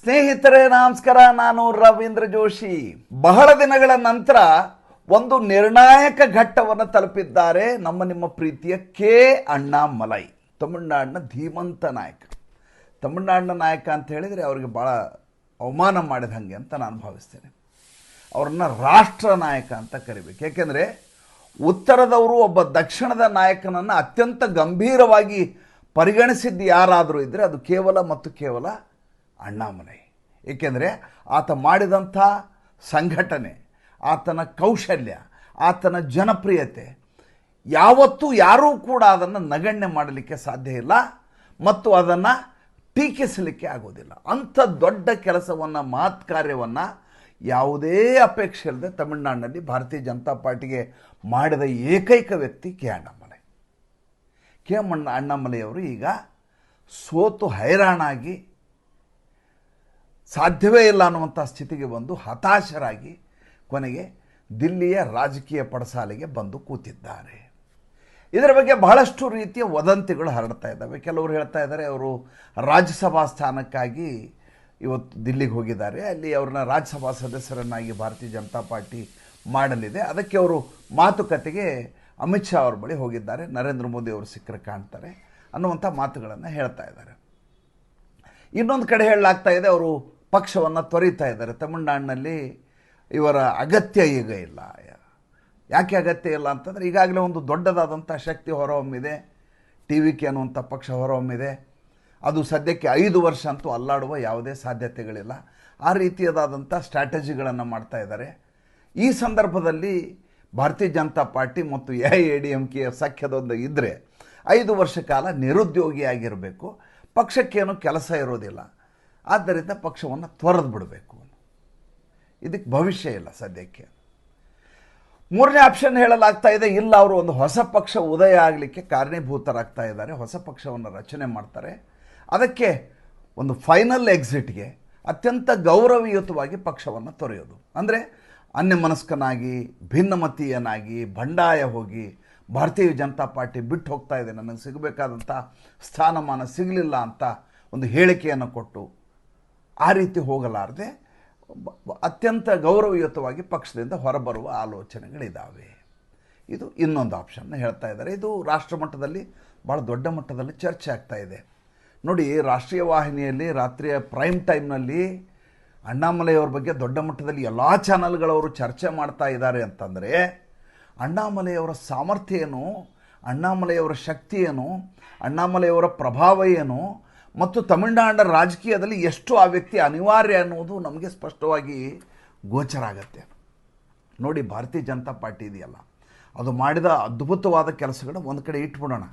ಸ್ನೇಹಿತರೆ ನಮಸ್ಕಾರ, ನಾನು ರವೀಂದ್ರ ಜೋಶಿ. ಬಹಳ ದಿನಗಳ ನಂತರ ಒಂದು ನಿರ್ಣಾಯಕ ಘಟ್ಟವನ್ನು ತಲುಪಿದ್ದಾರೆ ನಿಮ್ಮ ಪ್ರೀತಿಯ ಕೆ ಅಣ್ಣಾಮಲೈ, ತಮಿಳುನಾಡಿನ ಧೀಮಂತ ನಾಯಕ. ತಮಿಳುನಾಡಿನ ನಾಯಕ ಅಂತ ಹೇಳಿದರೆ ಅವರಿಗೆ ಭಾಳ ಅವಮಾನ ಮಾಡಿದ ಹಾಗೆ ಅಂತ ನಾನು ಭಾವಿಸ್ತೇನೆ. ಅವ್ರನ್ನ ರಾಷ್ಟ್ರ ನಾಯಕ ಅಂತ ಕರಿಬೇಕು. ಏಕೆಂದರೆ ಉತ್ತರದವರು ಒಬ್ಬ ದಕ್ಷಿಣದ ನಾಯಕನನ್ನು ಅತ್ಯಂತ ಗಂಭೀರವಾಗಿ ಪರಿಗಣಿಸಿದ್ದು ಯಾರಾದರೂ ಇದ್ದರೆ ಅದು ಕೇವಲ ಅಣ್ಣಾಮಲೈ. ಏಕೆಂದರೆ ಆತ ಮಾಡಿದಂಥ ಸಂಘಟನೆ, ಆತನ ಕೌಶಲ್ಯ, ಆತನ ಜನಪ್ರಿಯತೆ ಯಾವತ್ತೂ ಯಾರೂ ಕೂಡ ಅದನ್ನು ನಗಣ್ಯ ಮಾಡಲಿಕ್ಕೆ ಸಾಧ್ಯ ಇಲ್ಲ ಮತ್ತು ಅದನ್ನು ಟೀಕಿಸಲಿಕ್ಕೆ ಆಗೋದಿಲ್ಲ. ಅಂಥ ದೊಡ್ಡ ಕೆಲಸವನ್ನು, ಮಹತ್ ಕಾರ್ಯವನ್ನು ಯಾವುದೇ ಅಪೇಕ್ಷೆ ಇಲ್ಲದೆ ತಮಿಳುನಾಡಿನಲ್ಲಿ ಭಾರತೀಯ ಜನತಾ ಪಾರ್ಟಿಗೆ ಮಾಡಿದ ಏಕೈಕ ವ್ಯಕ್ತಿ ಕೆ ಅಣ್ಣಾಮಲೈ. ಅಣ್ಣಾಮಲೈಯವರು ಈಗ ಸೋತು ಹೈರಾಣಾಗಿ ಸಾಧ್ಯವೇ ಇಲ್ಲ ಅನ್ನುವಂಥ ಸ್ಥಿತಿಗೆ ಬಂದು ಹತಾಶರಾಗಿ ಕೊನೆಗೆ ದಿಲ್ಲಿಯ ರಾಜಕೀಯ ಪಡಸಾಲೆಗೆ ಬಂದು ಕೂತಿದ್ದಾರೆ. ಇದರ ಬಗ್ಗೆ ಬಹಳಷ್ಟು ರೀತಿಯ ವದಂತಿಗಳು ಹರಡ್ತಾ ಇದ್ದಾವೆ. ಕೆಲವರು ಹೇಳ್ತಾ ಇದ್ದಾರೆ ಅವರು ರಾಜ್ಯಸಭಾ ಸ್ಥಾನಕ್ಕಾಗಿ ಇವತ್ತು ದಿಲ್ಲಿಗೆ ಹೋಗಿದ್ದಾರೆ, ಅಲ್ಲಿ ಅವ್ರನ್ನ ರಾಜ್ಯಸಭಾ ಸದಸ್ಯರನ್ನಾಗಿ ಭಾರತೀಯ ಜನತಾ ಪಾರ್ಟಿ ಮಾಡಲಿದೆ, ಅದಕ್ಕೆ ಅವರು ಮಾತುಕತೆಗೆ ಅಮಿತ್ ಶಾ ಅವ್ರ ಬಳಿ ಹೋಗಿದ್ದಾರೆ, ನರೇಂದ್ರ ಮೋದಿ ಅವರು ಸಿಕ್ಕರೆ ಕಾಣ್ತಾರೆ ಅನ್ನುವಂಥ ಮಾತುಗಳನ್ನು ಹೇಳ್ತಾ ಇದ್ದಾರೆ. ಇನ್ನೊಂದು ಕಡೆ ಹೇಳಲಾಗ್ತಾ ಇದೆ ಅವರು ಪಕ್ಷವನ್ನು ತೊರೀತಾ ಇದ್ದಾರೆ. ತಮಿಳುನಾಡಿನಲ್ಲಿ ಇವರ ಅಗತ್ಯ ಈಗ ಇಲ್ಲ. ಯಾಕೆ ಅಗತ್ಯ ಇಲ್ಲ ಅಂತಂದರೆ ಈಗಾಗಲೇ ಒಂದು ದೊಡ್ಡದಾದಂಥ ಶಕ್ತಿ ಹೊರಹೊಮ್ಮಿದೆ, TVK ಅನ್ನುವಂಥ ಪಕ್ಷ ಹೊರಹೊಮ್ಮಿದೆ. ಅದು ಸದ್ಯಕ್ಕೆ 5 ವರ್ಷ ಅಂತೂ ಅಲ್ಲಾಡುವ ಯಾವುದೇ ಸಾಧ್ಯತೆಗಳಿಲ್ಲ. ಆ ರೀತಿಯಾದಂಥ ಸ್ಟ್ರಾಟಜಿಗಳನ್ನು ಮಾಡ್ತಾ ಇದ್ದಾರೆ. ಈ ಸಂದರ್ಭದಲ್ಲಿ ಭಾರತೀಯ ಜನತಾ ಪಾರ್ಟಿ ಮತ್ತು AIADMK ಸಖ್ಯದೊಂದು ಇದ್ದರೆ 5 ವರ್ಷ ಕಾಲ ನಿರುದ್ಯೋಗಿಯಾಗಿರಬೇಕು, ಪಕ್ಷಕ್ಕೇನು ಕೆಲಸ ಇರೋದಿಲ್ಲ, ಆದ್ದರಿಂದ ಪಕ್ಷವನ್ನು ತೊರೆದು ಬಿಡಬೇಕು. ಇದಕ್ಕೆ ಭವಿಷ್ಯ ಇಲ್ಲ ಸದ್ಯಕ್ಕೆ. ಮೂರನೇ ಆಪ್ಷನ್ ಹೇಳಲಾಗ್ತಾ ಇದೆ, ಇಲ್ಲ ಅವರು ಒಂದು ಹೊಸ ಪಕ್ಷ ಉದಯ ಆಗಲಿಕ್ಕೆ ಕಾರಣೀಭೂತರಾಗ್ತಾ ಇದ್ದಾರೆ, ಹೊಸ ಪಕ್ಷವನ್ನು ರಚನೆ ಮಾಡ್ತಾರೆ, ಅದಕ್ಕೆ ಒಂದು ಫೈನಲ್ ಎಕ್ಸಿಟ್ಗೆ ಅತ್ಯಂತ ಗೌರವಯುತವಾಗಿ ಪಕ್ಷವನ್ನು ತೊರೆಯೋದು. ಅಂದರೆ ಅನ್ಯಮನಸ್ಕನಾಗಿ, ಭಿನ್ನಮತೀಯನಾಗಿ, ಬಂಡಾಯ ಹೋಗಿ ಭಾರತೀಯ ಜನತಾ ಪಾರ್ಟಿ ಬಿಟ್ಟು ಹೋಗ್ತಾ ಇದೆ, ನನಗೆ ಸಿಗಬೇಕಾದಂಥ ಸ್ಥಾನಮಾನ ಸಿಗಲಿಲ್ಲ ಅಂತ ಒಂದು ಹೇಳಿಕೆಯನ್ನು ಕೊಟ್ಟು ಆ ರೀತಿ ಹೋಗಲಾರದೆ ಅತ್ಯಂತ ಗೌರವಯುತವಾಗಿ ಪಕ್ಷದಿಂದ ಹೊರಬರುವ ಆಲೋಚನೆಗಳಿದ್ದಾವೆ. ಇದು ಇನ್ನೊಂದು ಆಪ್ಷನ್ನ ಹೇಳ್ತಾ ಇದ್ದಾರೆ. ಇದು ರಾಷ್ಟ್ರ ಮಟ್ಟದಲ್ಲಿ ಭಾಳ ದೊಡ್ಡ ಮಟ್ಟದಲ್ಲಿ ಚರ್ಚೆ ಆಗ್ತಾ ಇದೆ. ನೋಡಿ, ರಾಷ್ಟ್ರೀಯ ವಾಹಿನಿಯಲ್ಲಿ ರಾತ್ರಿಯ ಪ್ರೈಮ್ ಟೈಮ್ನಲ್ಲಿ ಅಣ್ಣಾಮಲೈಯವ್ರ ಬಗ್ಗೆ ದೊಡ್ಡ ಮಟ್ಟದಲ್ಲಿ ಎಲ್ಲ ಚಾನಲ್ಗಳವರು ಚರ್ಚೆ ಮಾಡ್ತಾ ಇದ್ದಾರೆ ಅಂತಂದರೆ ಅಣ್ಣಾಮಲೈಯವರ ಸಾಮರ್ಥ್ಯ ಏನು, ಅಣ್ಣಾಮಲೈಯವರ ಶಕ್ತಿ ಏನು, ಅಣ್ಣಾಮಲೈಯವರ ಪ್ರಭಾವ ಏನು ಮತ್ತು ತಮಿಳುನಾಡಿನ ರಾಜಕೀಯದಲ್ಲಿ ಎಷ್ಟು ಆ ವ್ಯಕ್ತಿ ಅನಿವಾರ್ಯ ಅನ್ನೋದು ನಮಗೆ ಸ್ಪಷ್ಟವಾಗಿ ಗೋಚರ ಆಗುತ್ತೆ. ನೋಡಿ, ಭಾರತೀಯ ಜನತಾ ಪಾರ್ಟಿ ಇದೆಯಲ್ಲ, ಅದು ಮಾಡಿದ ಅದ್ಭುತವಾದ ಕೆಲಸಗಳು ಒಂದು ಕಡೆ ಇಟ್ಬಿಡೋಣ,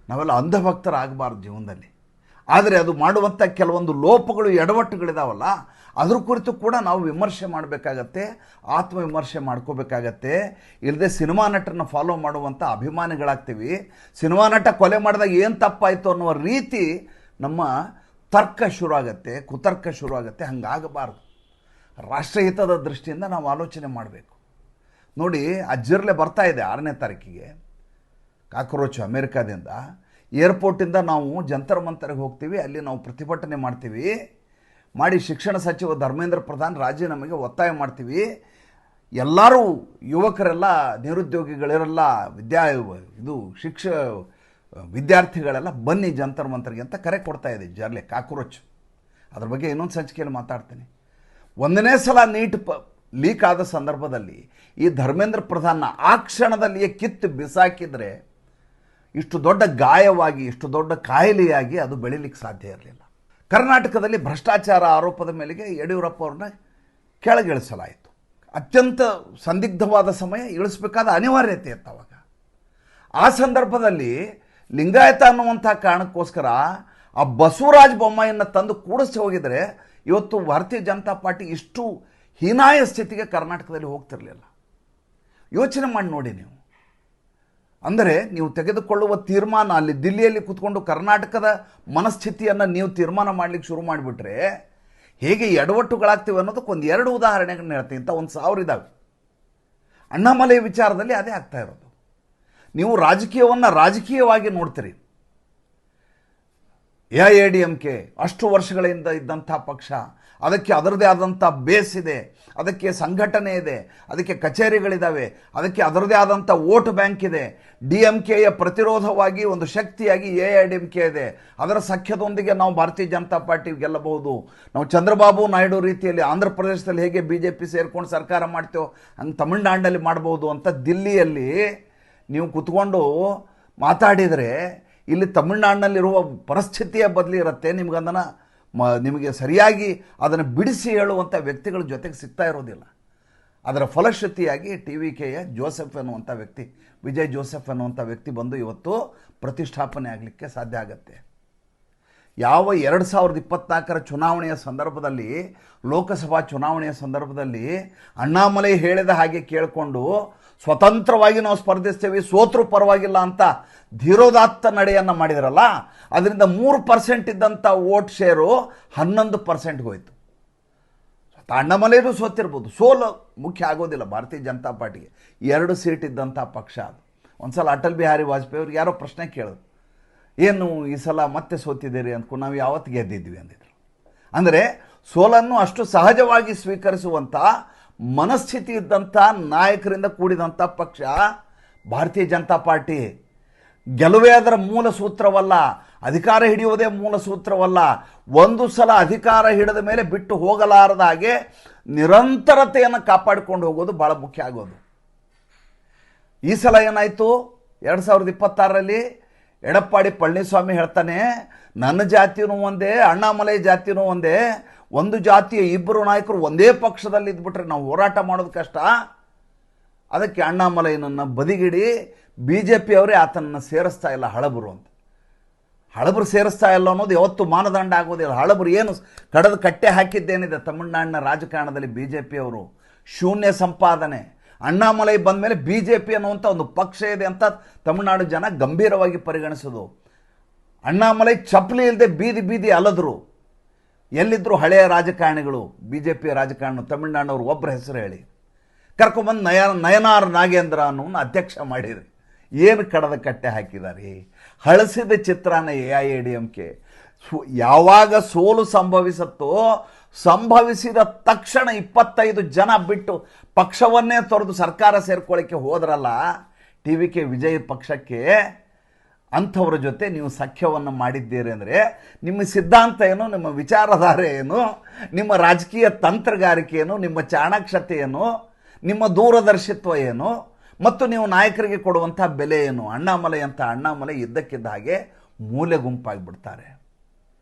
ನಾವೆಲ್ಲ ಅಂಧಭಕ್ತರಾಗಬಾರ್ದು ಜೀವನದಲ್ಲಿ. ಆದರೆ ಅದು ಮಾಡುವಂಥ ಕೆಲವೊಂದು ಲೋಪಗಳು, ಎಡವಟ್ಟುಗಳಿದಾವಲ್ಲ, ಅದ್ರ ಕುರಿತು ಕೂಡ ನಾವು ವಿಮರ್ಶೆ ಮಾಡಬೇಕಾಗತ್ತೆ, ಆತ್ಮವಿಮರ್ಶೆ ಮಾಡ್ಕೋಬೇಕಾಗತ್ತೆ. ಇಲ್ಲದೆ ಸಿನಿಮಾ ನಟರನ್ನ ಫಾಲೋ ಮಾಡುವಂಥ ಅಭಿಮಾನಿಗಳಾಗ್ತೀವಿ. ಸಿನಿಮಾ ನಟ ಕೊಲೆ ಮಾಡಿದಾಗ ಏನು ತಪ್ಪಾಯಿತು ಅನ್ನುವ ರೀತಿ ನಮ್ಮ ತರ್ಕ ಶುರು ಆಗುತ್ತೆ, ಕುತರ್ಕ ಶುರು ಆಗುತ್ತೆ. ಹಂಗಾಗಬಾರ್ದು. ರಾಷ್ಟ್ರಹಿತದ ದೃಷ್ಟಿಯಿಂದ ನಾವು ಆಲೋಚನೆ ಮಾಡಬೇಕು. ನೋಡಿ, ಆ ಜಿರ್ಲೆ ಬರ್ತಾ ಇದೆ 6ನೇ ತಾರೀಕಿಗೆ, ಕಾಕ್ರೋಚ್ ಅಮೇರಿಕಾದಿಂದ. ಏರ್ಪೋರ್ಟಿಂದ ನಾವು ಜಂತರ್ ಮಂತರ್ಗೆ ಹೋಗ್ತೀವಿ, ಅಲ್ಲಿ ನಾವು ಪ್ರತಿಭಟನೆ ಮಾಡ್ತೀವಿ, ಮಾಡಿ ಶಿಕ್ಷಣ ಸಚಿವ ಧರ್ಮೇಂದ್ರ ಪ್ರಧಾನ್ ರಾಜೀನಾಮೆಗೆ ಒತ್ತಾಯ ಮಾಡ್ತೀವಿ. ಎಲ್ಲರೂ ಯುವಕರೆಲ್ಲ, ನಿರುದ್ಯೋಗಿಗಳೆಲ್ಲ, ವಿದ್ಯಾರ್ಥಿಗಳೆಲ್ಲ ಬನ್ನಿ ಜಂತರ್ ಮಂತರ್ಗೆ ಅಂತ ಕರೆ ಕೊಡ್ತಾ ಇದೆ ಜರ್ಲೆ ಕಾಕ್ರೋಚ್. ಅದ್ರ ಬಗ್ಗೆ ಇನ್ನೊಂದು ಸಂಚಿಕೆಯಲ್ಲಿ ಮಾತಾಡ್ತೀನಿ. 1ನೇ ಸಲ ನೀಟ್ ಲೀಕ್ ಆದ ಸಂದರ್ಭದಲ್ಲಿ ಈ ಧರ್ಮೇಂದ್ರ ಪ್ರಧಾನ್ನ ಆ ಕ್ಷಣದಲ್ಲಿಯೇ ಕಿತ್ತು ಬಿಸಾಕಿದರೆ ಇಷ್ಟು ದೊಡ್ಡ ಗಾಯವಾಗಿ, ಇಷ್ಟು ದೊಡ್ಡ ಕಾಯಿಲೆಯಾಗಿ ಅದು ಬೆಳೀಲಿಕ್ಕೆ ಸಾಧ್ಯ ಇರಲಿಲ್ಲ. ಕರ್ನಾಟಕದಲ್ಲಿ ಭ್ರಷ್ಟಾಚಾರ ಆರೋಪದ ಮೇಲೆಗೆ ಯಡಿಯೂರಪ್ಪ ಅವ್ರನ್ನ ಕೆಳಗಿಳಿಸಲಾಯಿತು. ಅತ್ಯಂತ ಸಂದಿಗ್ಧವಾದ ಸಮಯ, ಇಳಿಸಬೇಕಾದ ಅನಿವಾರ್ಯತೆ ಇತ್ತು ಅವಾಗ. ಆ ಸಂದರ್ಭದಲ್ಲಿ ಲಿಂಗಾಯತ ಅನ್ನುವಂಥ ಕಾರಣಕ್ಕೋಸ್ಕರ ಆ ಬಸವರಾಜ ಬೊಮ್ಮಾಯಿಯನ್ನು ತಂದು ಕೂಡಿಸಿ ಹೋಗಿದರೆ ಇವತ್ತು ಭಾರತೀಯ ಜನತಾ ಪಾರ್ಟಿ ಇಷ್ಟು ಹೀನಾಯ ಸ್ಥಿತಿಗೆ ಕರ್ನಾಟಕದಲ್ಲಿ ಹೋಗ್ತಿರಲಿಲ್ಲ. ಯೋಚನೆ ಮಾಡಿ ನೋಡಿ ನೀವು. ಅಂದರೆ ನೀವು ತೆಗೆದುಕೊಳ್ಳುವ ತೀರ್ಮಾನ, ಅಲ್ಲಿ ದಿಲ್ಲಿಯಲ್ಲಿ ಕೂತ್ಕೊಂಡು ಕರ್ನಾಟಕದ ಮನಸ್ಥಿತಿಯನ್ನು ನೀವು ತೀರ್ಮಾನ ಮಾಡಲಿಕ್ಕೆ ಶುರು ಮಾಡಿಬಿಟ್ರೆ ಹೇಗೆ ಎಡವಟ್ಟುಗಳಾಗ್ತೀವಿ ಅನ್ನೋದಕ್ಕೊಂದು 2 ಉದಾಹರಣೆಗಳನ್ನ ಹೇಳ್ತೀನಿ. ಇಂಥ 1000 ಇದ್ದಾವೆ. ಅಣ್ಣಾಮಲೈ ವಿಚಾರದಲ್ಲಿ ಅದೇ ಆಗ್ತಾ ಇರೋದು. ನೀವು ರಾಜಕೀಯವನ್ನು ರಾಜಕೀಯವಾಗಿ ನೋಡ್ತೀರಿ. AIADMK ಅಷ್ಟು ವರ್ಷಗಳಿಂದ ಇದ್ದಂಥ ಪಕ್ಷ, ಅದಕ್ಕೆ ಅದರದೇ ಆದಂಥ ಬೇಸ್ ಇದೆ, ಅದಕ್ಕೆ ಸಂಘಟನೆ ಇದೆ, ಅದಕ್ಕೆ ಕಚೇರಿಗಳಿದ್ದಾವೆ, ಅದಕ್ಕೆ ಅದರದೇ ಆದಂಥ ವೋಟ್ ಬ್ಯಾಂಕ್ ಇದೆ. DMKಯ ಪ್ರತಿರೋಧವಾಗಿ ಒಂದು ಶಕ್ತಿಯಾಗಿ AIADMK ಇದೆ. ಅದರ ಸಖ್ಯದೊಂದಿಗೆ ನಾವು ಭಾರತೀಯ ಜನತಾ ಪಾರ್ಟಿ ಗೆಲ್ಲಬಹುದು. ನಾವು ಚಂದ್ರಬಾಬು ನಾಯ್ಡು ರೀತಿಯಲ್ಲಿ ಆಂಧ್ರ ಪ್ರದೇಶದಲ್ಲಿ ಹೇಗೆ BJP ಸೇರ್ಕೊಂಡು ಸರ್ಕಾರ ಮಾಡ್ತೇವೋ ಹಂಗೆ ತಮಿಳುನಾಡಿನಲ್ಲಿ ಮಾಡ್ಬೋದು ಅಂತ ದಿಲ್ಲಿಯಲ್ಲಿ ನೀವು ಕುತ್ಕೊಂಡು ಮಾತಾಡಿದರೆ ಇಲ್ಲಿ ತಮಿಳುನಾಡಿನಲ್ಲಿರುವ ಪರಿಸ್ಥಿತಿಯೇ ಬದಲಿರುತ್ತೆ. ನಿಮಗೆ ಸರಿಯಾಗಿ ಅದನ್ನು ಬಿಡಿಸಿ ಹೇಳುವಂಥ ವ್ಯಕ್ತಿಗಳ ಜೊತೆಗೆ ಸಿಗ್ತಾ ಇರೋದಿಲ್ಲ. ಅದರ ಫಲಶ್ರುತಿಯಾಗಿ TVKಯ ಜೋಸೆಫ್ ಅನ್ನುವಂಥ ವ್ಯಕ್ತಿ, ವಿಜಯ್ ಜೋಸೆಫ್ ಅನ್ನುವಂಥ ವ್ಯಕ್ತಿ ಬಂದು ಇವತ್ತು ಪ್ರತಿಷ್ಠಾಪನೆ ಆಗಲಿಕ್ಕೆ ಸಾಧ್ಯ ಆಗುತ್ತೆ. ಯಾವ 2024ರ ಚುನಾವಣೆಯ ಸಂದರ್ಭದಲ್ಲಿ, ಲೋಕಸಭಾ ಚುನಾವಣೆಯ ಸಂದರ್ಭದಲ್ಲಿ ಅಣ್ಣಾಮಲೈ ಹೇಳಿದ ಹಾಗೆ ಕೇಳಿಕೊಂಡು ಸ್ವತಂತ್ರವಾಗಿ ನಾವು ಸ್ಪರ್ಧಿಸ್ತೇವೆ, ಸೋತರೂ ಪರವಾಗಿಲ್ಲ ಅಂತ ಧೀರೋದಾತ್ತ ನಡೆಯನ್ನು ಮಾಡಿದ್ರಲ್ಲ, ಅದರಿಂದ 3% ಇದ್ದಂಥ ವೋಟ್ ಶೇರು 11%ಗೆ ಹೋಯಿತು. ಅಣ್ಣಾಮಲೈದು ಸೋತಿರ್ಬೋದು, ಸೋಲು ಮುಖ್ಯ ಆಗೋದಿಲ್ಲ ಭಾರತೀಯ ಜನತಾ ಪಾರ್ಟಿಗೆ. 2 ಸೀಟ್ ಇದ್ದಂಥ ಪಕ್ಷ ಅದು. ಒಂದು ಸಲ ಅಟಲ್ ಬಿಹಾರಿ ವಾಜಪೇಯಿ ಅವ್ರಿಗೆ ಯಾರೋ ಪ್ರಶ್ನೆ ಕೇಳಿದ್ರು, ಏನು ಈ ಸಲ ಮತ್ತೆ ಸೋತಿದ್ದೀರಿ ಅಂದ್ಕೊಂಡು, ನಾವು ಯಾವತ್ತು ಗೆದ್ದಿದ್ವಿ ಅಂದಿದ್ರು. ಅಂದರೆ ಸೋಲನ್ನು ಅಷ್ಟು ಸಹಜವಾಗಿ ಸ್ವೀಕರಿಸುವಂಥ ಮನಸ್ಥಿತಿ ಇದ್ದಂಥ ನಾಯಕರಿಂದ ಕೂಡಿದಂಥ ಪಕ್ಷ ಭಾರತೀಯ ಜನತಾ ಪಾರ್ಟಿ. ಗೆಲುವೇ ಅದರ ಮೂಲ ಸೂತ್ರವಲ್ಲ, ಅಧಿಕಾರ ಹಿಡಿಯುವುದೇ ಮೂಲ ಸೂತ್ರವಲ್ಲ. ಒಂದು ಸಲ ಅಧಿಕಾರ ಹಿಡಿದ ಮೇಲೆ ಬಿಟ್ಟು ಹೋಗಲಾರದ ಹಾಗೆ ನಿರಂತರತೆಯನ್ನು ಕಾಪಾಡಿಕೊಂಡು ಹೋಗೋದು ಭಾಳ ಮುಖ್ಯ ಆಗೋದು. ಈ ಸಲ ಏನಾಯಿತು, 2026ರಲ್ಲಿ ಎಡಪ್ಪಾಡಿ ಪಳನಿಸ್ವಾಮಿ ಹೇಳ್ತಾನೆ, ನನ್ನ ಜಾತಿನೂ ಒಂದೇ, ಅಣ್ಣಾಮಲೈ ಜಾತಿನೂ ಒಂದೇ, ಒಂದು ಜಾತಿಯ ಇಬ್ಬರು ನಾಯಕರು ಒಂದೇ ಪಕ್ಷದಲ್ಲಿ ಇದ್ಬಿಟ್ರೆ ನಾವು ಹೋರಾಟ ಮಾಡೋದು ಕಷ್ಟ. ಅದಕ್ಕೆ ಅಣ್ಣಾಮಲೈನನ್ನು ಬದಿಗಿಡಿ BJP ಅವರೇ ಆತನನ್ನು ಸೇರಿಸ್ತಾ ಇಲ್ಲ ಹಳಬರು ಅಂತ. ಹಳಬರು ಸೇರಿಸ್ತಾ ಇಲ್ಲ ಅನ್ನೋದು ಯಾವತ್ತೂ ಮಾನದಂಡ ಆಗೋದಿಲ್ಲ. ಹಳಬರು ಏನು ಕಡದು ಕಟ್ಟೆ ಹಾಕಿದ್ದೇನಿದೆ ತಮಿಳುನಾಡಿನ ರಾಜಕಾರಣದಲ್ಲಿ BJP ಅವರು ಶೂನ್ಯ ಸಂಪಾದನೆ. ಅಣ್ಣಾಮಲೈ ಬಂದ ಮೇಲೆ BJP ಅನ್ನುವಂಥ ಒಂದು ಪಕ್ಷ ಇದೆ ಅಂತ ತಮಿಳುನಾಡು ಜನ ಗಂಭೀರವಾಗಿ ಪರಿಗಣಿಸೋದು. ಅಣ್ಣಾಮಲೈ ಚಪ್ಪಲಿ ಇಲ್ಲದೆ ಬೀದಿ ಬೀದಿ ಅಲದ್ರು. ಎಲ್ಲಿದ್ದರು ಹಳೆಯ ರಾಜಕಾರಣಿಗಳು, BJP ರಾಜಕಾರಣ ತಮಿಳುನಾಡಿನವರು ಒಬ್ಬರ ಹೆಸರು ಹೇಳಿ ಕರ್ಕೊಂಬಂದು ನಯನಾರ್ ನಾಗೇಂದ್ರ ಅನ್ನೋನ್ನ ಅಧ್ಯಕ್ಷ ಮಾಡಿರಿ. ಏನು ಕಡದ ಕಟ್ಟೆ ಹಾಕಿದ್ದಾರೆ, ಹಳಸಿದ ಚಿತ್ರಾನ AIADMK. ಯಾವಾಗ ಸೋಲು ಸಂಭವಿಸುತ್ತೋ ಸಂಭವಿಸಿದ ತಕ್ಷಣ 25 ಜನ ಬಿಟ್ಟು ಪಕ್ಷವನ್ನೇ ತೊರೆದು ಸರ್ಕಾರ ಸೇರ್ಕೊಳ್ಳಿಕ್ಕೆ ಹೋದ್ರಲ್ಲ TVK ವಿಜಯ್ ಪಕ್ಷಕ್ಕೆ, ಅಂಥವ್ರ ಜೊತೆ ನೀವು ಸಖ್ಯವನ್ನು ಮಾಡಿದ್ದೀರಿ ಅಂದರೆ ನಿಮ್ಮ ಸಿದ್ಧಾಂತ ಏನು, ನಿಮ್ಮ ವಿಚಾರಧಾರೆ ಏನು, ನಿಮ್ಮ ರಾಜಕೀಯ ತಂತ್ರಗಾರಿಕೆ ಏನು, ನಿಮ್ಮ ಚಾಣಾಕ್ಷತೆ ಏನು, ನಿಮ್ಮ ದೂರದರ್ಶಿತ್ವ ಏನು, ಮತ್ತು ನೀವು ನಾಯಕರಿಗೆ ಕೊಡುವಂಥ ಬೆಲೆ ಏನು. ಅಣ್ಣಾಮಲೈ ಇದ್ದಕ್ಕಿದ್ದ ಹಾಗೆ ಮೂಲೆ ಗುಂಪಾಗಿಬಿಡ್ತಾರೆ.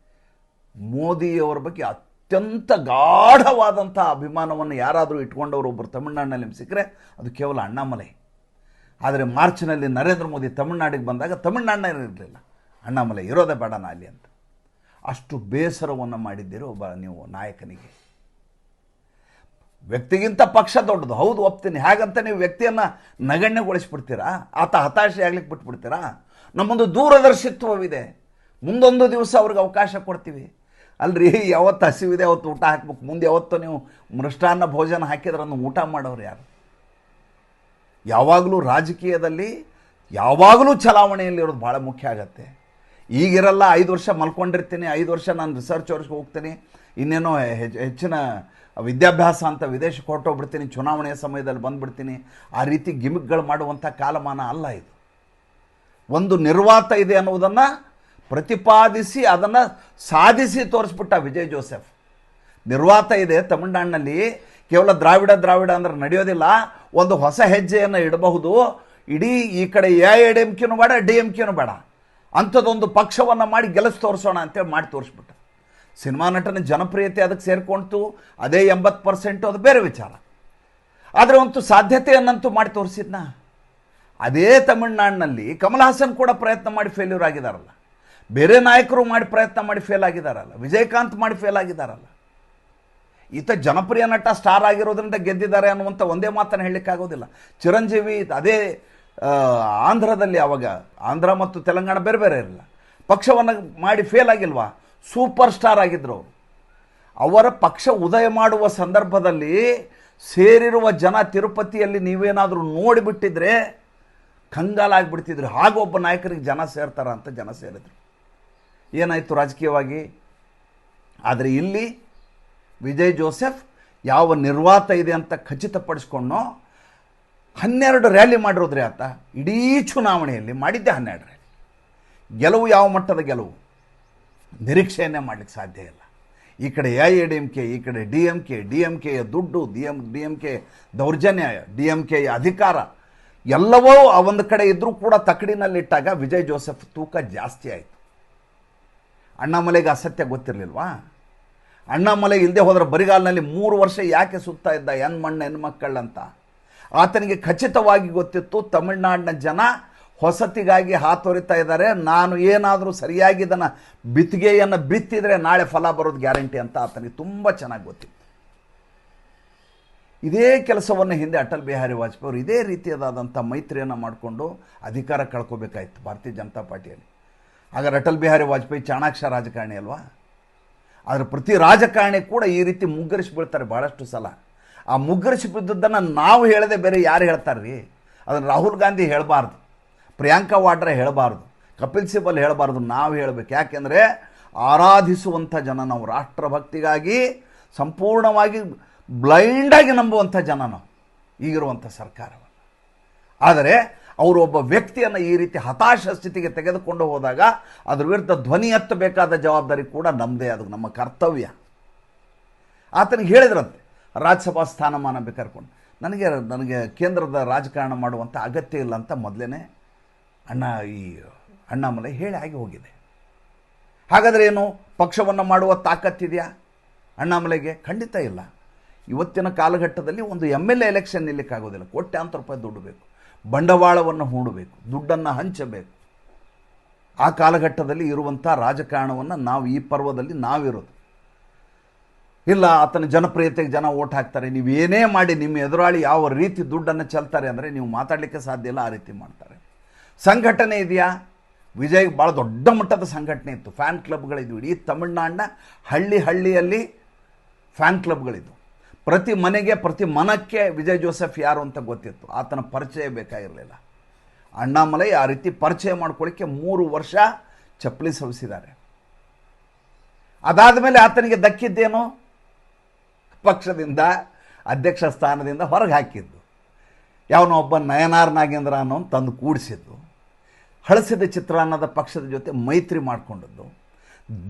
ಮೋದಿಯವರ ಬಗ್ಗೆ ಅತ್ಯಂತ ಗಾಢವಾದಂಥ ಅಭಿಮಾನವನ್ನು ಯಾರಾದರೂ ಇಟ್ಕೊಂಡವರು ಒಬ್ಬರು ತಮಿಳುನಾಡಿನಲ್ಲಿ ಸಿಕ್ಕರೆ ಅದು ಕೇವಲ ಅಣ್ಣಾಮಲೈ. ಆದರೆ ಮಾರ್ಚ್ನಲ್ಲಿ ನರೇಂದ್ರ ಮೋದಿ ತಮಿಳುನಾಡಿಗೆ ಬಂದಾಗ ತಮಿಳುನಾಡಿನಲ್ಲಿ ಇರಲಿಲ್ಲ, ಅಣ್ಣಾಮಲೈ ಇರೋದೇ ಬೇಡ ಅಲ್ಲಿ ಅಂತ. ಅಷ್ಟು ಬೇಸರವನ್ನು ಮಾಡಿದ್ದೀರೋ ಒಬ್ಬ ನೀವು ನಾಯಕನಿಗೆ. ವ್ಯಕ್ತಿಗಿಂತ ಪಕ್ಷ ದೊಡ್ಡದು, ಹೌದು ಒಪ್ತೀನಿ. ಹಾಗಂತ ನೀವು ವ್ಯಕ್ತಿಯನ್ನು ನಗಣ್ಯಗೊಳಿಸ್ಬಿಡ್ತೀರಾ, ಆತ ಹತಾಶೆ ಆಗ್ಲಿಕ್ಕೆ ಬಿಟ್ಬಿಡ್ತೀರಾ? ನಮ್ಮೊಂದು ದೂರದರ್ಶಿತ್ವವಿದೆ, ಮುಂದೊಂದು ದಿವಸ ಅವ್ರಿಗೆ ಅವಕಾಶ ಕೊಡ್ತೀವಿ. ಅಲ್ರಿ, ಯಾವತ್ತು ಹಸಿವಿದೆ ಅವತ್ತು ಊಟ ಹಾಕ್ಬೇಕು, ಮುಂದೆ ಯಾವತ್ತು ನೀವು ಮೃಷ್ಟಾನ್ನ ಭೋಜನ ಹಾಕಿದ್ರನ್ನು ಊಟ ಮಾಡೋರು ಯಾರು? ಯಾವಾಗಲೂ ರಾಜಕೀಯದಲ್ಲಿ ಯಾವಾಗಲೂ ಚಲಾವಣೆಯಲ್ಲಿರೋದು ಭಾಳ ಮುಖ್ಯ ಆಗತ್ತೆ. ಈಗಿರಲ್ಲ, 5 ವರ್ಷ ಮಲ್ಕೊಂಡಿರ್ತೀನಿ, 5 ವರ್ಷ ನಾನು ರಿಸರ್ಚ್ ವರ್ಸ್ಗೆ ಹೋಗ್ತೀನಿ, ಇನ್ನೇನೋ ಹೆಚ್ಚಿನ ವಿದ್ಯಾಭ್ಯಾಸ ಅಂತ ವಿದೇಶಕ್ಕೆ ಹೊರಟೋಗ್ಬಿಡ್ತೀನಿ, ಚುನಾವಣೆಯ ಸಮಯದಲ್ಲಿ ಬಂದುಬಿಡ್ತೀನಿ. ಆ ರೀತಿ ಗಿಮಿಕ್ಗಳು ಮಾಡುವಂಥ ಕಾಲಮಾನ ಅಲ್ಲ ಇದು. ಒಂದು ನಿರ್ವಾತ ಇದೆ ಅನ್ನುವುದನ್ನು ಪ್ರತಿಪಾದಿಸಿ ಅದನ್ನು ಸಾಧಿಸಿ ತೋರಿಸ್ಬಿಟ್ಟ ವಿಜಯ್ ಜೋಸೆಫ್. ನಿರ್ವಾತ ಇದೆ ತಮಿಳುನಾಡಿನಲ್ಲಿ, ಕೇವಲ ದ್ರಾವಿಡ ಅಂದ್ರೆ ನಡೆಯೋದಿಲ್ಲ, ಒಂದು ಹೊಸ ಹೆಜ್ಜೆಯನ್ನು ಇಡಬಹುದು. ಇಡೀ ಈ ಕಡೆ AIADMKನೂ ಬೇಡ, DMKನೂ ಬೇಡ, ಅಂಥದ್ದೊಂದು ಪಕ್ಷವನ್ನು ಮಾಡಿ ಗೆಲ್ಲಿಸಿ ತೋರಿಸೋಣ ಅಂತೇಳಿ ಮಾಡಿ ತೋರಿಸ್ಬಿಟ್ಟ. ಸಿನಿಮಾ ನಟನ ಜನಪ್ರಿಯತೆ ಅದಕ್ಕೆ ಸೇರ್ಕೊಳ್ತು, ಅದೇ 80%, ಅದು ಬೇರೆ ವಿಚಾರ. ಆದರೆ ಒಂದು ಸಾಧ್ಯತೆಯನ್ನಂತೂ ಮಾಡಿ ತೋರಿಸಿದ್ನ. ಅದೇ ತಮಿಳುನಾಡಿನಲ್ಲಿ ಕಮಲ್ ಹಾಸನ್ ಕೂಡ ಪ್ರಯತ್ನ ಮಾಡಿ ಫೇಲ್ಯೂರ್ ಆಗಿದ್ದಾರಲ್ಲ, ಬೇರೆ ನಾಯಕರು ಮಾಡಿ ಪ್ರಯತ್ನ ಮಾಡಿ ಫೇಲ್ ಆಗಿದ್ದಾರಲ್ಲ, ವಿಜಯಕಾಂತ್ ಮಾಡಿ ಫೇಲ್ ಆಗಿದ್ದಾರಲ್ಲ. ಈತ ಜನಪ್ರಿಯ ನಟ, ಸ್ಟಾರ್ ಆಗಿರೋದ್ರಿಂದ ಗೆದ್ದಿದ್ದಾರೆ ಅನ್ನುವಂಥ ಒಂದೇ ಮಾತನ್ನು ಹೇಳಲಿಕ್ಕಾಗೋದಿಲ್ಲ. ಚಿರಂಜೀವಿ ಅದೇ ಆಂಧ್ರದಲ್ಲಿ, ಆವಾಗ ಆಂಧ್ರ ಮತ್ತು ತೆಲಂಗಾಣ ಬೇರೆ ಬೇರೆ ಇರಲಿಲ್ಲ, ಪಕ್ಷವನ್ನು ಮಾಡಿ ಫೇಲ್ ಆಗಿಲ್ವಾ, ಸೂಪರ್ ಸ್ಟಾರ್ ಆಗಿದ್ದರು ಅವರು. ಅವರ ಪಕ್ಷ ಉದಯ ಮಾಡುವ ಸಂದರ್ಭದಲ್ಲಿ ಸೇರಿರುವ ಜನ ತಿರುಪತಿಯಲ್ಲಿ ನೀವೇನಾದರೂ ನೋಡಿಬಿಟ್ಟಿದ್ರೆ ಕಂಗಾಲಾಗಿಬಿಡ್ತಿದ್ರು. ಹಾಗೊಬ್ಬ ನಾಯಕರಿಗೆ ಜನ ಸೇರ್ತಾರ ಅಂತ ಜನ ಸೇರಿದ್ರು. ಏನಾಯಿತು ರಾಜಕೀಯವಾಗಿ? ಆದರೆ ಇಲ್ಲಿ ವಿಜಯ್ ಜೋಸೆಫ್ ಯಾವ ನಿರ್ವಾತ ಇದೆ ಅಂತ ಖಚಿತಪಡಿಸ್ಕೊಂಡು 12 ರ್ಯಾಲಿ ಮಾಡಿರೋದ್ರಿ ಆತ. ಇಡೀ ಚುನಾವಣೆಯಲ್ಲಿ ಮಾಡಿದ್ದೆ 12 ರ್ಯಾಲಿ. ಗೆಲುವು ಯಾವ ಮಟ್ಟದ ಗೆಲುವು ನಿರೀಕ್ಷೆಯನ್ನೇ ಮಾಡಲಿಕ್ಕೆ ಸಾಧ್ಯ ಇಲ್ಲ. ಈ ಕಡೆ AIADMK, ಈ ಕಡೆ DMK ಯ ದುಡ್ಡು, DMK ದೌರ್ಜನ್ಯ, DMK ಯ ಅಧಿಕಾರ ಎಲ್ಲವೂ ಆ ಒಂದು ಕಡೆ ಇದ್ದರೂ ಕೂಡ ತಕಡಿನಲ್ಲಿಟ್ಟಾಗ ವಿಜಯ್ ಜೋಸೆಫ್ ತೂಕ ಜಾಸ್ತಿ ಆಯಿತು. ಅಣ್ಣಾಮಲೆಗೆ ಅಸತ್ಯ ಗೊತ್ತಿರಲಿಲ್ವಾ? ಅಣ್ಣಾಮಲೆ ಇಲ್ಲದೆ ಹೋದರೆ ಬರಿಗಾಲಿನಲ್ಲಿ 3 ವರ್ಷ ಯಾಕೆ ಸುತ್ತಾ ಇದ್ದ ಹೆಣ್ಮಕ್ಕಳಂತ ಆತನಿಗೆ ಖಚಿತವಾಗಿ ಗೊತ್ತಿತ್ತು. ತಮಿಳುನಾಡಿನ ಜನ ಹೊಸತಿಗಾಗಿ ಹಾತೊರಿತಾ ಇದ್ದಾರೆ, ನಾನು ಏನಾದರೂ ಸರಿಯಾಗಿ ಇದನ್ನು ಬಿತ್ತಿಗೆಯನ್ನು ಬಿತ್ತಿದರೆ ನಾಳೆ ಫಲ ಬರೋದು ಗ್ಯಾರಂಟಿ ಅಂತ ಆತನಿಗೆ ತುಂಬ ಚೆನ್ನಾಗಿ ಗೊತ್ತಿತ್ತು. ಇದೇ ಕೆಲಸವನ್ನು ಹಿಂದೆ ಅಟಲ್ ಬಿಹಾರಿ ವಾಜಪೇಯಿ ಅವರು ಇದೇ ರೀತಿಯಾದಂಥ ಮೈತ್ರಿಯನ್ನು ಮಾಡಿಕೊಂಡು ಅಧಿಕಾರ ಕಳ್ಕೋಬೇಕಾಯಿತು ಭಾರತೀಯ ಜನತಾ ಪಾರ್ಟಿಯಲ್ಲಿ. ಹಾಗಾದ್ರೆ ಅಟಲ್ ಬಿಹಾರಿ ವಾಜಪೇಯಿ ಚಾಣಾಕ್ಷ ರಾಜಕಾರಣಿ ಅಲ್ವಾ? ಆದರೆ ಪ್ರತಿ ರಾಜಕಾರಣಿ ಕೂಡ ಈ ರೀತಿ ಮುಗ್ಗರಿಸಿ ಬೀಳ್ತಾರೆ ಭಾಳಷ್ಟು ಸಲ. ಆ ಮುಗ್ಗರಿಸಿ ಬಿದ್ದದ್ದನ್ನು ನಾವು ಹೇಳದೆ ಬೇರೆ ಯಾರು ಹೇಳ್ತಾರೆ ರೀ? ಅದನ್ನು ರಾಹುಲ್ ಗಾಂಧಿ ಹೇಳಬಾರ್ದು, ಪ್ರಿಯಾಂಕಾ ವಾಡ್ರಾ ಹೇಳಬಾರ್ದು, ಕಪಿಲ್ ಸಿಬಲ್ ಹೇಳಬಾರ್ದು, ನಾವು ಹೇಳಬೇಕು. ಯಾಕೆಂದರೆ ಆರಾಧಿಸುವಂಥ ಜನ ನಾವು, ರಾಷ್ಟ್ರಭಕ್ತಿಗಾಗಿ ಸಂಪೂರ್ಣವಾಗಿ ಬ್ಲೈಂಡಾಗಿ ನಂಬುವಂಥ ಜನ ನಾವು ಈಗಿರುವಂಥ ಸರ್ಕಾರವನ್ನು. ಆದರೆ ಅವರು ಒಬ್ಬ ವ್ಯಕ್ತಿಯನ್ನು ಈ ರೀತಿ ಹತಾಶ ಸ್ಥಿತಿಗೆ ತೆಗೆದುಕೊಂಡು ಹೋದಾಗ ಅದರ ವಿರುದ್ಧ ಧ್ವನಿ ಎತ್ತಬೇಕಾದ ಜವಾಬ್ದಾರಿ ಕೂಡ ನಮ್ಮದೇ, ಅದು ನಮ್ಮ ಕರ್ತವ್ಯ. ಆತನಿಗೆ ಹೇಳಿದ್ರಂತೆ ರಾಜ್ಯಸಭಾ ಸ್ಥಾನಮಾನ ಬೇಕಾರ್ಕೊಂಡು, ನನಗೆ ಕೇಂದ್ರದ ರಾಜಕಾರಣ ಮಾಡುವಂಥ ಅಗತ್ಯ ಇಲ್ಲ ಅಂತ ಮೊದಲೇ ಅಣ್ಣಾಮಲೈ ಹೇಳಿ ಆಗಿ ಹೋಗಿದೆ. ಹಾಗಾದರೆ ಏನು ಪಕ್ಷವನ್ನು ಮಾಡುವ ತಾಕತ್ತಿದೆಯಾ ಅಣ್ಣಾಮಲೈಗೆ? ಖಂಡಿತ ಇಲ್ಲ. ಇವತ್ತಿನ ಕಾಲಘಟ್ಟದಲ್ಲಿ ಒಂದು MLA ಎಲೆಕ್ಷನ್ ನಿಲ್ಲಕ್ಕಾಗೋದಿಲ್ಲ. ಕೋಟ್ಯಾಂತರ ರೂಪಾಯಿ ದುಡ್ಡು ಬೇಕು, ಬಂಡವಾಳವನ್ನು ಹೂಡಬೇಕು, ದುಡ್ಡನ್ನು ಹಂಚಬೇಕು. ಆ ಕಾಲಘಟ್ಟದಲ್ಲಿ ಇರುವಂಥ ರಾಜಕಾರಣವನ್ನು ನಾವು ಈ ಪರ್ವದಲ್ಲಿ ನಾವಿರೋದು ಇಲ್ಲ. ಆತನ ಜನಪ್ರಿಯತೆಗೆ ಜನ ಓಟ್ ಹಾಕ್ತಾರೆ. ನೀವೇನೇ ಮಾಡಿ ನಿಮ್ಮ ಎದುರಾಳಿ ಯಾವ ರೀತಿ ದುಡ್ಡನ್ನು ಚೆಲ್ತಾರೆ ಅಂದರೆ ನೀವು ಮಾತಾಡಲಿಕ್ಕೆ ಸಾಧ್ಯ ಇಲ್ಲ, ಆ ರೀತಿ ಮಾಡ್ತಾರೆ. ಸಂಘಟನೆ ಇದೆಯಾ? ವಿಜಯ್ಗೆ ಭಾಳ ದೊಡ್ಡ ಮಟ್ಟದ ಸಂಘಟನೆ ಇತ್ತು, ಫ್ಯಾನ್ ಕ್ಲಬ್ಗಳಿದ್ವು. ಇಡೀ ತಮಿಳುನಾಡಿನ ಹಳ್ಳಿಯಲ್ಲಿ ಫ್ಯಾನ್ ಕ್ಲಬ್ಗಳಿದ್ವು. ಪ್ರತಿ ಮನೆಗೆ ಪ್ರತಿ ಮನಕ್ಕೆ ವಿಜಯ್ ಜೋಸೆಫ್ ಯಾರು ಅಂತ ಗೊತ್ತಿತ್ತು. ಆತನ ಪರಿಚಯ ಬೇಕಾಗಿರಲಿಲ್ಲ. ಅಣ್ಣಾಮಲೈ ಆ ರೀತಿ ಪರಿಚಯ ಮಾಡ್ಕೊಳ್ಳಿಕ್ಕೆ 3 ವರ್ಷ ಚಪ್ಪಲಿ ಸವಿಸಿದ್ದಾರೆ. ಅದಾದ ಮೇಲೆ ಆತನಿಗೆ ದಕ್ಕಿದ್ದೇನು? ಪಕ್ಷದಿಂದ ಅಧ್ಯಕ್ಷ ಸ್ಥಾನದಿಂದ ಹೊರಗೆ ಹಾಕಿದ್ದು. ಯಾವನೋ ಒಬ್ಬ ನಯನಾರ್ ನಾಗೇಂದ್ರ ಅನ್ನೋ ತಂದು ಕೂಡಿಸಿದ್ದು, ಹಳಸಿದ ಚಿತ್ರಾನ್ನದ ಪಕ್ಷದ ಜೊತೆ ಮೈತ್ರಿ ಮಾಡಿಕೊಂಡದ್ದು,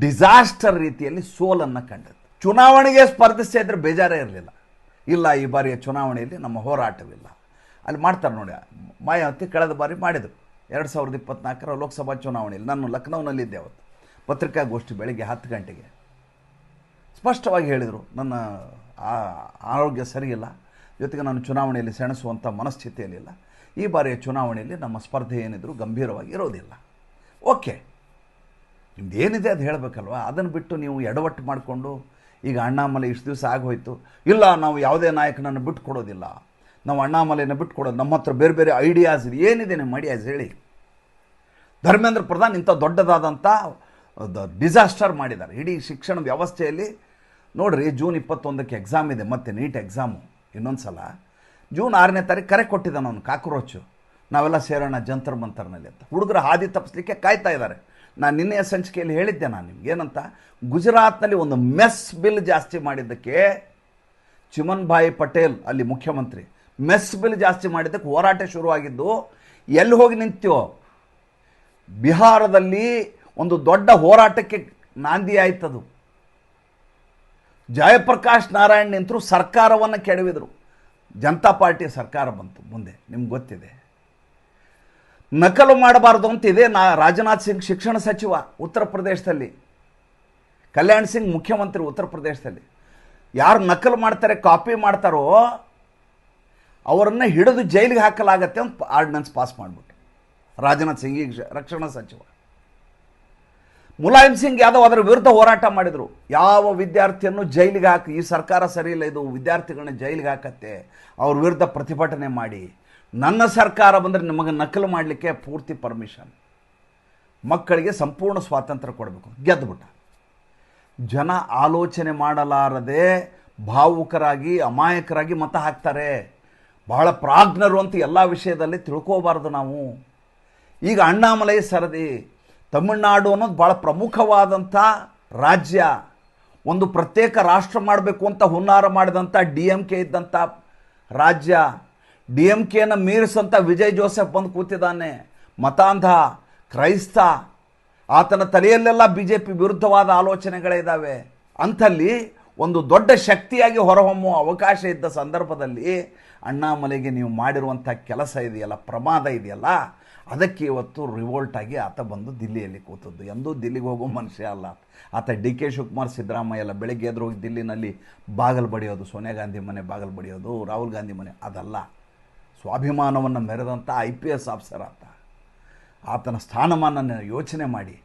ಡಿಸಾಸ್ಟರ್ ರೀತಿಯಲ್ಲಿ ಸೋಲನ್ನು ಕಂಡದ್ದು. ಚುನಾವಣೆಗೆ ಸ್ಪರ್ಧಿಸ್ತಾ ಇದ್ರೆ ಬೇಜಾರೇ ಇರಲಿಲ್ಲ. ಇಲ್ಲ, ಈ ಬಾರಿಯ ಚುನಾವಣೆಯಲ್ಲಿ ನಮ್ಮ ಹೋರಾಟವಿಲ್ಲ. ಅಲ್ಲಿ ಮಾಡ್ತಾರೆ ನೋಡಿ, ಮಾಯಾವತಿ ಕಳೆದ ಬಾರಿ ಮಾಡಿದರು 2024ರ ಲೋಕಸಭಾ ಚುನಾವಣೆಯಲ್ಲಿ. ನಾನು ಲಕ್ನೌನಲ್ಲಿದ್ದೆ ಅವತ್ತು. ಪತ್ರಿಕಾಗೋಷ್ಠಿ ಬೆಳಗ್ಗೆ 10 ಗಂಟೆಗೆ ಸ್ಪಷ್ಟವಾಗಿ ಹೇಳಿದರು, ನನ್ನ ಆರೋಗ್ಯ ಸರಿಯಿಲ್ಲ, ಜೊತೆಗೆ ನಾನು ಚುನಾವಣೆಯಲ್ಲಿ ಸೆಣಸುವಂಥ ಮನಸ್ಥಿತಿಯಲ್ಲಿಲ್ಲ. ಈ ಬಾರಿಯ ಚುನಾವಣೆಯಲ್ಲಿ ನಮ್ಮ ಸ್ಪರ್ಧೆ ಏನಿದ್ರು ಗಂಭೀರವಾಗಿ ಇರೋದಿಲ್ಲ. ಓಕೆ, ನಿಮ್ದು ಏನಿದೆ ಅದು ಹೇಳಬೇಕಲ್ವ? ಅದನ್ನು ಬಿಟ್ಟು ನೀವು ಎಡವಟ್ಟು ಮಾಡಿಕೊಂಡು ಈಗ ಅಣ್ಣಾಮಲೈ ಇಷ್ಟು ದಿವಸ ಆಗೋಯ್ತು, ಇಲ್ಲ ನಾವು ಯಾವುದೇ ನಾಯಕನನ್ನು ಬಿಟ್ಟು ಕೊಡೋದಿಲ್ಲ, ನಾವು ಅಣ್ಣಾಮಲೈನ ಬಿಟ್ಟು ಕೊಡೋದು, ನಮ್ಮ ಹತ್ರ ಬೇರೆ ಬೇರೆ ಐಡಿಯಾಸ್ ಇದೆ. ಏನಿದೆ ನಿಮ್ಮ ಐಡಿಯಾಸ್ ಹೇಳಿ? ಧರ್ಮೇಂದ್ರ ಪ್ರಧಾನ್ ಇಂಥ ದೊಡ್ಡದಾದಂಥ ಡಿಸಾಸ್ಟರ್ ಮಾಡಿದ್ದಾರೆ ಇಡೀ ಶಿಕ್ಷಣ ವ್ಯವಸ್ಥೆಯಲ್ಲಿ. ನೋಡಿರಿ, ಜೂನ್ 21ಕ್ಕೆ ಎಕ್ಸಾಮ್ ಇದೆ, ಮತ್ತು ನೀಟ್ ಎಕ್ಸಾಮು ಇನ್ನೊಂದು ಸಲ. ಜೂನ್ 6ನೇ ತಾರೀಕು ಕರೆ ಕೊಟ್ಟಿದ್ದಾನೆ ಅವನು, ಕಾಕ್ರೋಚು, ನಾವೆಲ್ಲ ಸೇರೋಣ ಜಂತರ್ ಮಂತರ್ನಲ್ಲಿ ಅಂತ. ಹುಡುಗರು ಹಾದಿ ತಪ್ಪಿಸ್ಲಿಕ್ಕೆ ಕಾಯ್ತಾ ಇದ್ದಾರೆ. ನಾನು ನಿನ್ನೆಯ ಸಂಚಿಕೆಯಲ್ಲಿ ಹೇಳಿದ್ದೆ ನಾನು ನಿಮ್ಗೆ ಏನಂತ, ಗುಜರಾತ್ನಲ್ಲಿ ಒಂದು ಮೆಸ್ ಬಿಲ್ ಜಾಸ್ತಿ ಮಾಡಿದ್ದಕ್ಕೆ ಚಿಮನ್ ಭಾಯಿ ಪಟೇಲ್ ಅಲ್ಲಿ ಮುಖ್ಯಮಂತ್ರಿ ಮೆಸ್ ಬಿಲ್ ಜಾಸ್ತಿ ಮಾಡಿದ್ದಕ್ಕೆ ಹೋರಾಟ ಶುರುವಾಗಿದ್ದು ಎಲ್ಲಿ ಹೋಗಿ ನಿಂತ್ಯೋ? ಬಿಹಾರದಲ್ಲಿ ಒಂದು ದೊಡ್ಡ ಹೋರಾಟಕ್ಕೆ ನಾಂದಿ ಆಯ್ತದು. ಜಯಪ್ರಕಾಶ್ ನಾರಾಯಣ್ ನಿಂತರು, ಸರ್ಕಾರವನ್ನು ಕೆಡವಿದರು. ಜನತಾ ಪಾರ್ಟಿ ಸರ್ಕಾರ ಬಂತು ಮುಂದೆ, ನಿಮ್ಗೆ ಗೊತ್ತಿದೆ. ನಕಲು ಮಾಡಬಾರ್ದು ಅಂತ ಇದೆ ರಾಜನಾಥ್ ಸಿಂಗ್ ಶಿಕ್ಷಣ ಸಚಿವ ಉತ್ತರ ಪ್ರದೇಶದಲ್ಲಿ, ಕಲ್ಯಾಣ್ ಸಿಂಗ್ ಮುಖ್ಯಮಂತ್ರಿ ಉತ್ತರ ಪ್ರದೇಶದಲ್ಲಿ. ಯಾರು ನಕಲು ಮಾಡ್ತಾರೆ, ಕಾಪಿ ಮಾಡ್ತಾರೋ ಅವರನ್ನು ಹಿಡಿದು ಜೈಲಿಗೆ ಹಾಕಲಾಗತ್ತೆ ಅಂತ ಆರ್ಡಿನೆನ್ಸ್ ಪಾಸ್ ಮಾಡಿಬಿಟ್ಟು ರಾಜನಾಥ್ ಸಿಂಗ್ ಈಗ ರಕ್ಷಣಾ ಸಚಿವ. ಮುಲಾಯಂ ಸಿಂಗ್ ಯಾದವ್ ಅದರ ವಿರುದ್ಧ ಹೋರಾಟ ಮಾಡಿದರು. ಯಾವ ವಿದ್ಯಾರ್ಥಿಯನ್ನು ಜೈಲಿಗೆ ಹಾಕಿ, ಈ ಸರ್ಕಾರ ಸರಿಯಿಲ್ಲ, ಇದು ವಿದ್ಯಾರ್ಥಿಗಳನ್ನ ಜೈಲಿಗೆ ಹಾಕತ್ತೆ, ಅವ್ರ ವಿರುದ್ಧ ಪ್ರತಿಭಟನೆ ಮಾಡಿ, ನನ್ನ ಸರ್ಕಾರ ಬಂದರೆ ನಿಮಗೆ ನಕಲು ಮಾಡಲಿಕ್ಕೆ ಪೂರ್ತಿ ಪರ್ಮಿಷನ್, ಮಕ್ಕಳಿಗೆ ಸಂಪೂರ್ಣ ಸ್ವಾತಂತ್ರ್ಯ ಕೊಡಬೇಕು. ಗೆದ್ದುಬಿಟ್ಟ. ಜನ ಆಲೋಚನೆ ಮಾಡಲಾರದೆ ಭಾವುಕರಾಗಿ ಅಮಾಯಕರಾಗಿ ಮತ ಹಾಕ್ತಾರೆ. ಬಹಳ ಪ್ರಾಜ್ಞರು ಅಂತ ಎಲ್ಲ ವಿಷಯದಲ್ಲಿ ತಿಳ್ಕೋಬಾರ್ದು ನಾವು. ಈಗ ಅಣ್ಣಾಮಲೈ ಸರದಿ, ತಮಿಳುನಾಡು ಅನ್ನೋದು ಭಾಳ ಪ್ರಮುಖವಾದಂಥ ರಾಜ್ಯ, ಒಂದು ಪ್ರತ್ಯೇಕ ರಾಷ್ಟ್ರ ಮಾಡಬೇಕು ಅಂತ ಹುನ್ನಾರ ಮಾಡಿದಂಥ DMK ಇದ್ದಂಥ ರಾಜ್ಯ, DMKನ ಮೀರಿಸಂಥ ವಿಜಯ್ ಜೋಸೆಫ್ ಬಂದು ಕೂತಿದ್ದಾನೆ. ಮತಾಂಧ, ಕ್ರೈಸ್ತ, ಆತನ ತಲೆಯಲ್ಲೆಲ್ಲ BJP ವಿರುದ್ಧವಾದ ಆಲೋಚನೆಗಳಿದ್ದಾವೆ. ಅಂಥಲ್ಲಿ ಒಂದು ದೊಡ್ಡ ಶಕ್ತಿಯಾಗಿ ಹೊರಹೊಮ್ಮುವ ಅವಕಾಶ ಇದ್ದ ಸಂದರ್ಭದಲ್ಲಿ ಅಣ್ಣಾಮಲೈಗೆ ನೀವು ಮಾಡಿರುವಂಥ ಕೆಲಸ ಇದೆಯಲ್ಲ, ಪ್ರಮಾದ ಇದೆಯಲ್ಲ, ಅದಕ್ಕೆ ಇವತ್ತು ರಿವೋಲ್ಟ್ ಆಗಿ ಆತ ಬಂದು ದಿಲ್ಲಿಯಲ್ಲಿ ಕೂತದ್ದು. ಎಂದೂ ದಿಲ್ಲಿಗೆ ಹೋಗೋ ಮನುಷ್ಯ ಅಲ್ಲ ಆತ. DK ಶಿವಕುಮಾರ್, ಸಿದ್ದರಾಮಯ್ಯ ಎಲ್ಲ ಬೆಳಗ್ಗೆ ಎದುರು ಹೋಗಿ ದಿಲ್ಲಿನಲ್ಲಿ ಬಾಗಲು ಬಡಿಯೋದು, ಸೋನಿಯಾ ಗಾಂಧಿ ಮನೆ ಬಾಗಲು ಬಡಿಯೋದು, ರಾಹುಲ್ ಗಾಂಧಿ ಮನೆ, ಅದಲ್ಲ. ಸ್ವಾಭಿಮಾನವನ್ನು ಮೆರೆದಂಥ IPS ಆಫೀಸರ್ ಆತ. ಆತನ ಸ್ಥಾನಮಾನ ಯೋಚನೆ ಮಾಡಿ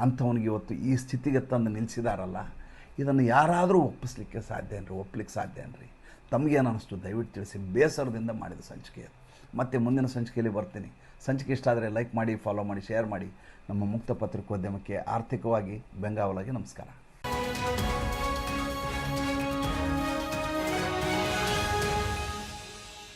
ಅಂಥವನಿಗೆ ಇವತ್ತು ಈ ಸ್ಥಿತಿಗೆ ತಂದು ನಿಲ್ಲಿಸಿದಾರಲ್ಲ, ಇದನ್ನು ಯಾರಾದರೂ ಒಪ್ಪಿಸ್ಲಿಕ್ಕೆ ಸಾಧ್ಯ ಏನ್ರಿ, ಒಪ್ಪಲಿಕ್ಕೆ ಸಾಧ್ಯ ಏನ್ರಿ? ತಮಗೇನು ಅನ್ನಿಸ್ತು ದಯವಿಟ್ಟು ತಿಳಿಸಿ. ಬೇಸರದಿಂದ ಮಾಡಿದ ಸಂಚಿಕೆ ಅದು. ಮತ್ತೆ ಮುಂದಿನ ಸಂಚಿಕೆಯಲ್ಲಿ ಬರ್ತೀನಿ. ಸಂಚಿಕೆ ಇಷ್ಟ ಆದರೆ ಲೈಕ್ ಮಾಡಿ, ಫಾಲೋ ಮಾಡಿ, ಶೇರ್ ಮಾಡಿ. ನಮ್ಮ ಮುಕ್ತ ಪತ್ರಿಕೋದ್ಯಮಕ್ಕೆ ಆರ್ಥಿಕವಾಗಿ ಬೆಂಗಾವಲಾಗಿ ನಮಸ್ಕಾರ.